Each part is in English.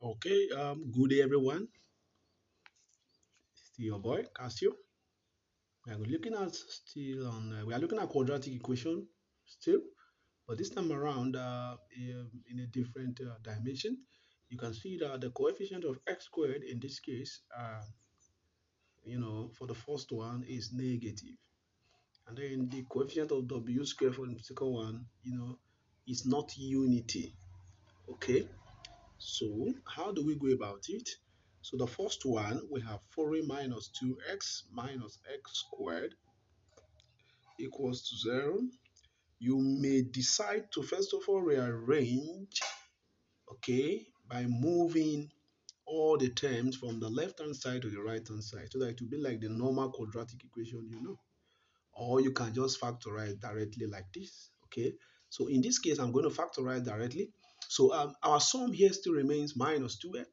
Okay, good day everyone. Still your boy Casio. We are looking at quadratic equation still, but this time around in a different dimension. You can see that the coefficient of x squared in this case, for the first one is negative, and then the coefficient of w squared for the second one, is not unity. Okay. So how do we go about it? So the first one, we have 4a minus 2x minus x squared equals to 0. You may decide to first of all rearrange, okay, by moving all the terms from the left hand side to the right hand side so that it will be like the normal quadratic equation. Or you can just factorize directly like this. Okay, so in this case I'm going to factorize directly. So our sum here still remains minus 2x,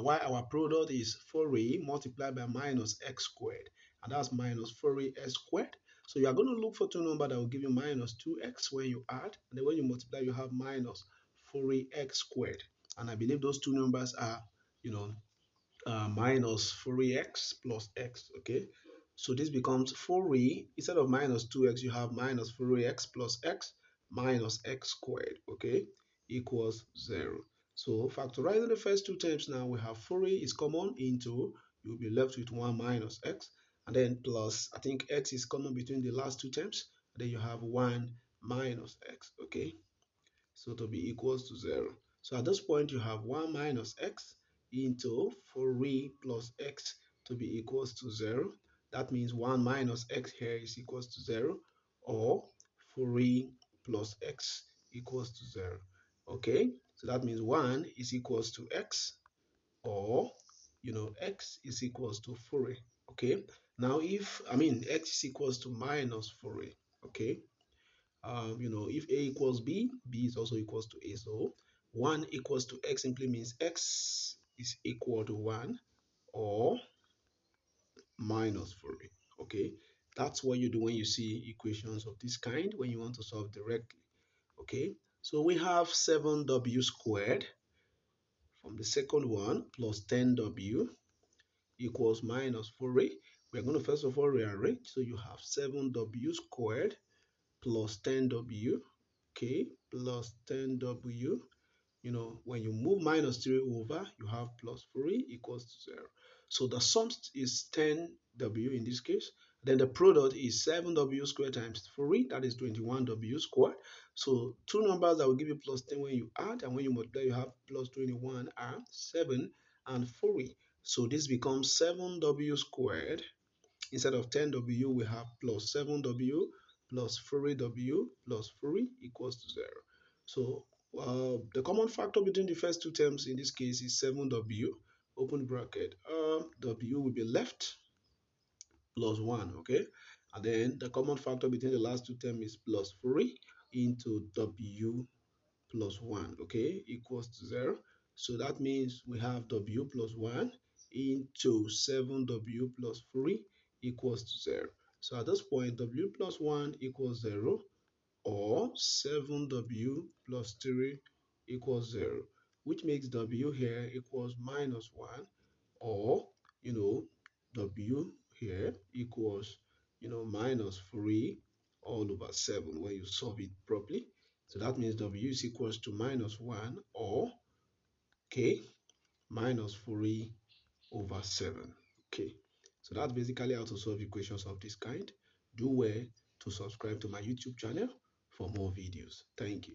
while our product is 4a multiplied by minus x squared, and that's minus 4a x squared. So you are going to look for two numbers that will give you minus 2x when you add, and then when you multiply you have minus 4a x squared, and I believe those two numbers are you know minus 4x plus x. Okay, so this becomes 4a. Instead of minus 2x, you have minus 4x plus x minus x squared, okay, equals 0. So factorizing the first two terms, now we have 4a is common into, you'll be left with 1 minus x, and then plus, I think x is common between the last two terms, and then you have 1 minus x, okay, so to be equals to 0. So at this point, you have 1 minus x into 4a plus x to be equals to 0. That means 1 minus x here is equals to 0, or 4a plus x equals to 0. Okay, so that means 1 is equals to x, or x is equals to 4a. Okay, now if x is equals to minus 4a. Okay, if A equals B, B is also equals to A. So 1 equals to X simply means X is equal to 1 or minus 4A. Okay, that's what you do when you see equations of this kind, when you want to solve directly. Okay, so we have 7w squared from the second one plus 10w equals minus 4a. We're going to first of all rearrange. So you have 7w squared plus 10w, okay, plus 10w. When you move minus 3 over, you have plus 3 equals to 0. So the sum is 10w in this case. Then the product is 7w squared times 3, that is 21w squared. So two numbers that will give you plus 10 when you add, and when you multiply, you have plus 21 are 7 and 3. So this becomes 7w squared. Instead of 10w, we have plus 7w plus 3w plus 3 equals to 0. So the common factor between the first two terms in this case is 7w, open bracket. W will be left plus 1, okay? And then the common factor between the last two terms is plus 3 into w plus 1, okay, equals to 0. So that means we have w plus 1 into 7w plus 3 equals to 0. So at this point, w plus 1 equals 0, or 7w plus 3 equals 0, which makes w here equals minus 1, or, w here equals, minus 3 all over 7 when you solve it properly. So that means w is equals to minus 1, or, okay, minus 3 over 7. Okay, so that's basically how to solve equations of this kind. Do well to subscribe to my YouTube channel for more videos. Thank you.